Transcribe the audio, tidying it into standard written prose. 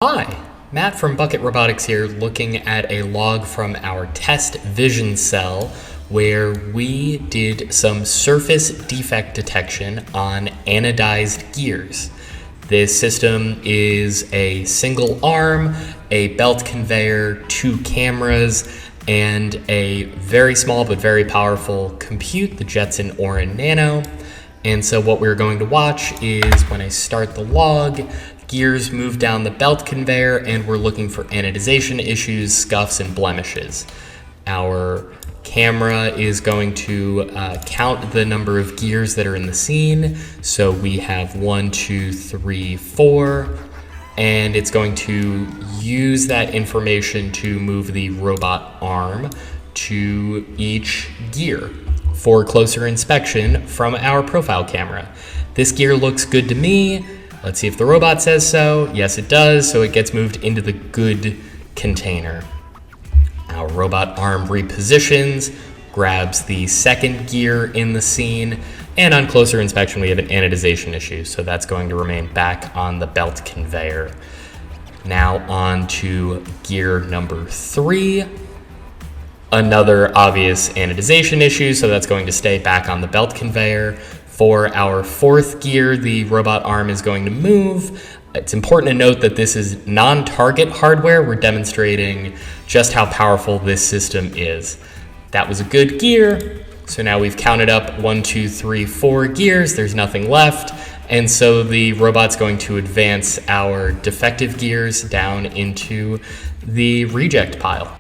Hi, Matt from Bucket Robotics here, looking at a log from our test VisionCell where we did some surface defect detection on anodized gears. This system is a single arm, a belt conveyor, 2 cameras, and a very small but very powerful compute, the Jetson Orin Nano. And so what we're going to watch is when I start the log, gears move down the belt conveyor and we're looking for anodization issues, scuffs, and blemishes. Our camera is going to count the number of gears that are in the scene. So we have 1, 2, 3, 4, and it's going to use that information to move the robot arm to each gear for closer inspection from our profile camera. This gear looks good to me. Let's see if the robot says so. Yes, it does, so it gets moved into the good container. Our robot arm repositions, grabs the second gear in the scene, and on closer inspection, we have an anodization issue, so that's going to remain back on the belt conveyor. Now on to gear number 3. Another obvious anodization issue, so that's going to stay back on the belt conveyor. For our 4th gear, the robot arm is going to move. It's important to note that this is non-target hardware. We're demonstrating just how powerful this system is. That was a good gear. So now we've counted up 1, 2, 3, 4 gears. There's nothing left. And so the robot's going to advance our defective gears down into the reject pile.